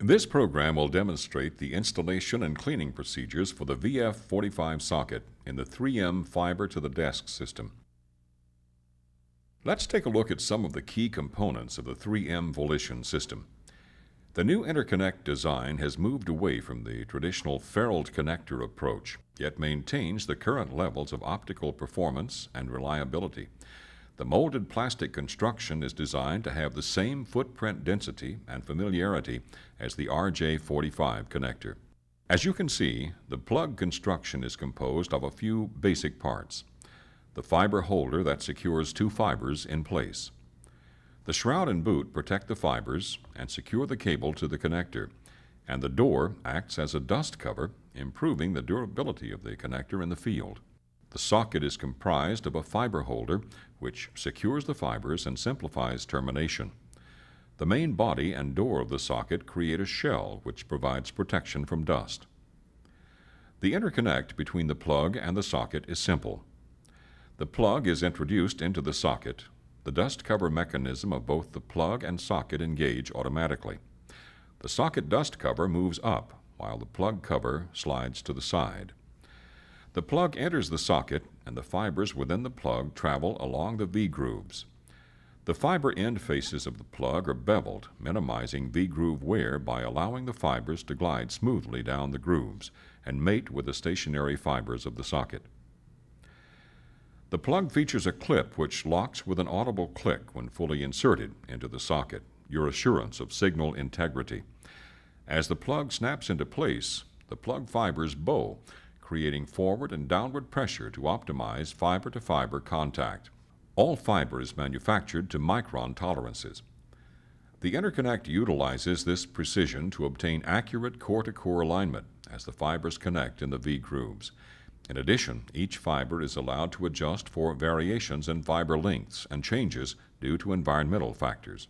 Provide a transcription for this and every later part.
This program will demonstrate the installation and cleaning procedures for the VF45 socket in the 3M fiber to the desk system. Let's take a look at some of the key components of the 3M Volition system. The new interconnect design has moved away from the traditional ferruled connector approach, yet maintains the current levels of optical performance and reliability. The molded plastic construction is designed to have the same footprint density and familiarity as the RJ45 connector. As you can see, the plug construction is composed of a few basic parts. The fiber holder that secures two fibers in place. The shroud and boot protect the fibers and secure the cable to the connector, and the door acts as a dust cover, improving the durability of the connector in the field. The socket is comprised of a fiber holder, which secures the fibers and simplifies termination. The main body and door of the socket create a shell, which provides protection from dust. The interconnect between the plug and the socket is simple. The plug is introduced into the socket. The dust cover mechanism of both the plug and socket engage automatically. The socket dust cover moves up, while the plug cover slides to the side. The plug enters the socket, and the fibers within the plug travel along the V-grooves. The fiber end faces of the plug are beveled, minimizing V-groove wear by allowing the fibers to glide smoothly down the grooves and mate with the stationary fibers of the socket. The plug features a clip which locks with an audible click when fully inserted into the socket, your assurance of signal integrity. As the plug snaps into place, the plug fibers bow, creating forward and downward pressure to optimize fiber-to-fiber contact. All fiber is manufactured to micron tolerances. The interconnect utilizes this precision to obtain accurate core-to-core alignment as the fibers connect in the V-grooves. In addition, each fiber is allowed to adjust for variations in fiber lengths and changes due to environmental factors.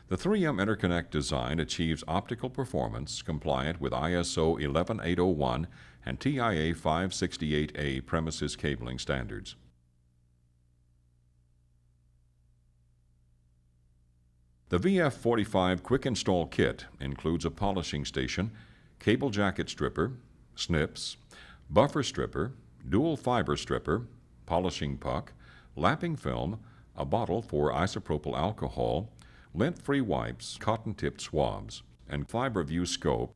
The 3M interconnect design achieves optical performance compliant with ISO 11801 and TIA 568A premises cabling standards. The VF45 Quick Install Kit includes a polishing station, cable jacket stripper, snips, buffer stripper, dual fiber stripper, polishing puck, lapping film, a bottle for isopropyl alcohol, lint-free wipes, cotton-tipped swabs, and fiber view scope.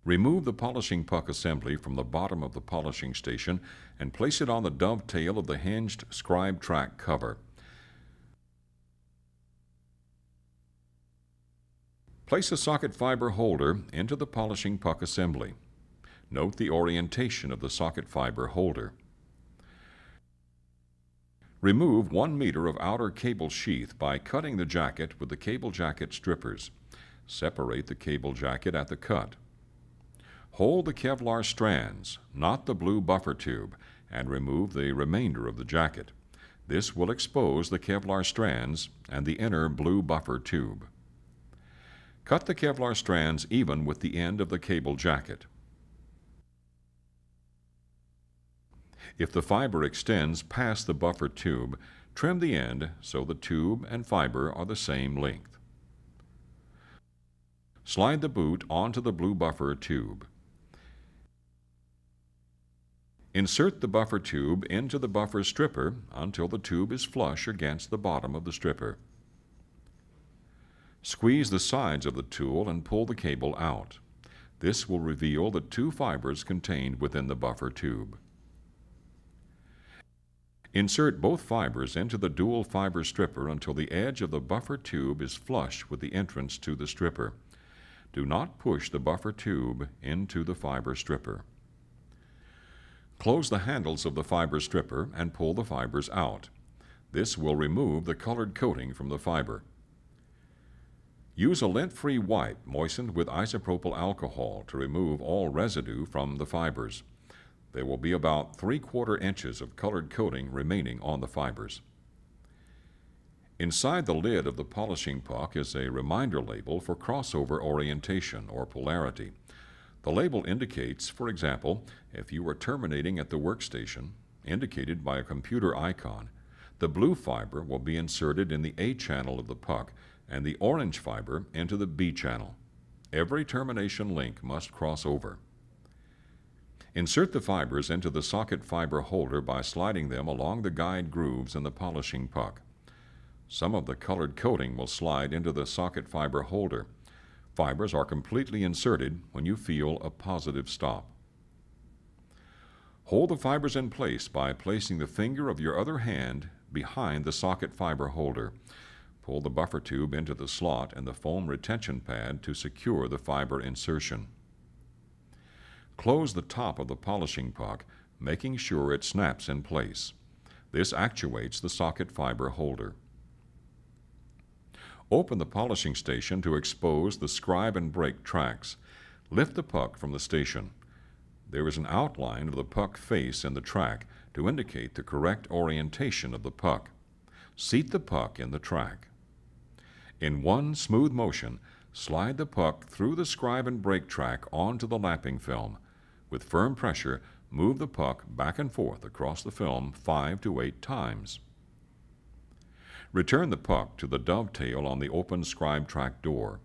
Remove the polishing puck assembly from the bottom of the polishing station and place it on the dovetail of the hinged scribe track cover. Place a socket fiber holder into the polishing puck assembly. Note the orientation of the socket fiber holder. Remove 1 meter of outer cable sheath by cutting the jacket with the cable jacket strippers. Separate the cable jacket at the cut. Hold the Kevlar strands, not the blue buffer tube, and remove the remainder of the jacket. This will expose the Kevlar strands and the inner blue buffer tube. Cut the Kevlar strands even with the end of the cable jacket. If the fiber extends past the buffer tube, trim the end so the tube and fiber are the same length. Slide the boot onto the blue buffer tube. Insert the buffer tube into the buffer stripper until the tube is flush against the bottom of the stripper. Squeeze the sides of the tool and pull the cable out. This will reveal the two fibers contained within the buffer tube. Insert both fibers into the dual fiber stripper until the edge of the buffer tube is flush with the entrance to the stripper. Do not push the buffer tube into the fiber stripper. Close the handles of the fiber stripper and pull the fibers out. This will remove the colored coating from the fiber. Use a lint-free wipe moistened with isopropyl alcohol to remove all residue from the fibers. There will be about 3/4 inches of colored coating remaining on the fibers. Inside the lid of the polishing puck is a reminder label for crossover orientation or polarity. The label indicates, for example, if you are terminating at the workstation, indicated by a computer icon, The blue fiber will be inserted in the A channel of the puck and the orange fiber into the B channel. Every termination link must cross over. Insert the fibers into the socket fiber holder by sliding them along the guide grooves in the polishing puck. Some of the colored coating will slide into the socket fiber holder. Fibers are completely inserted when you feel a positive stop. Hold the fibers in place by placing the finger of your other hand behind the socket fiber holder. Pull the buffer tube into the slot and the foam retention pad to secure the fiber insertion. Close the top of the polishing puck, making sure it snaps in place. This actuates the socket fiber holder. Open the polishing station to expose the scribe and brake tracks. Lift the puck from the station. There is an outline of the puck face in the track to indicate the correct orientation of the puck. Seat the puck in the track. In one smooth motion, slide the puck through the scribe and brake track onto the lapping film. With firm pressure, move the puck back and forth across the film 5 to 8 times. Return the puck to the dovetail on the open scribe track door.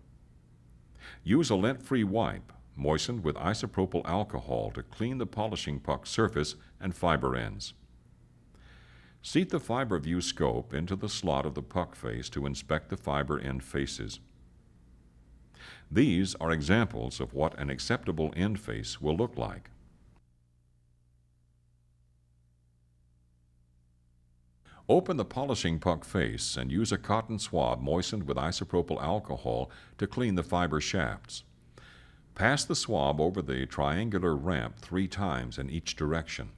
Use a lint-free wipe moistened with isopropyl alcohol to clean the polishing puck surface and fiber ends. Seat the fiber view scope into the slot of the puck face to inspect the fiber end faces. These are examples of what an acceptable end face will look like. Open the polishing puck face and use a cotton swab moistened with isopropyl alcohol to clean the fiber shafts. Pass the swab over the triangular ramp 3 times in each direction.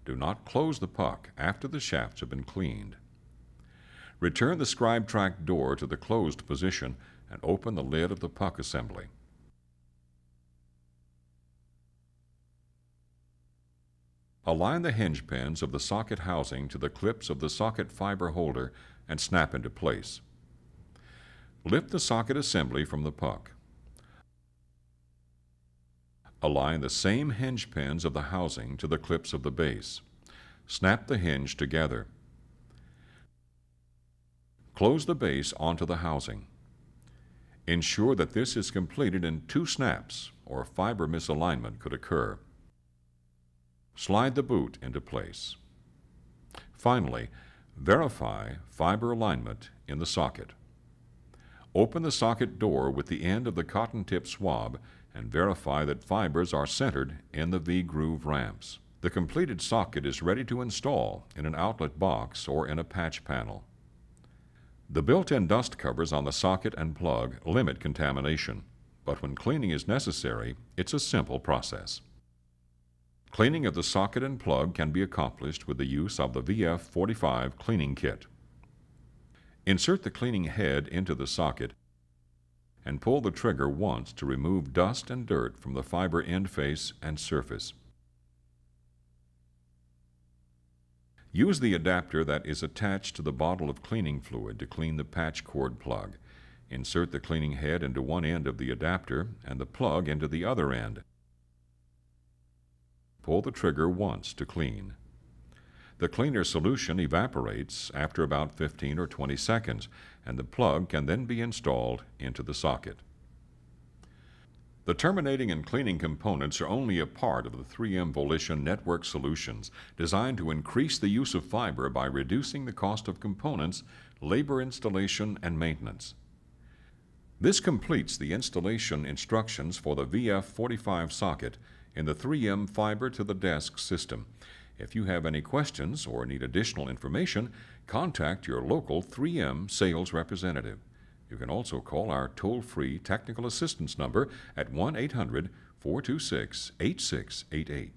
Do not close the puck after the shafts have been cleaned. Return the scribe track door to the closed position and open the lid of the puck assembly. Align the hinge pins of the socket housing to the clips of the socket fiber holder and snap into place. Lift the socket assembly from the puck. Align the same hinge pins of the housing to the clips of the base. Snap the hinge together. Close the base onto the housing. Ensure that this is completed in 2 snaps, or fiber misalignment could occur. Slide the boot into place. Finally, verify fiber alignment in the socket. Open the socket door with the end of the cotton tip swab and verify that fibers are centered in the V-groove ramps. The completed socket is ready to install in an outlet box or in a patch panel. The built-in dust covers on the socket and plug limit contamination, but when cleaning is necessary, it's a simple process. Cleaning of the socket and plug can be accomplished with the use of the VF45 cleaning kit. Insert the cleaning head into the socket and pull the trigger once to remove dust and dirt from the fiber end face and surface. Use the adapter that is attached to the bottle of cleaning fluid to clean the patch cord plug. Insert the cleaning head into one end of the adapter and the plug into the other end. Pull the trigger once to clean. The cleaner solution evaporates after about 15 or 20 seconds, and the plug can then be installed into the socket. The terminating and cleaning components are only a part of the 3M Volition network solutions designed to increase the use of fiber by reducing the cost of components, labor installation, and maintenance. This completes the installation instructions for the VF45 socket in the 3M Fiber to the Desk system. If you have any questions or need additional information, contact your local 3M sales representative. You can also call our toll-free technical assistance number at 1-800-426-8688.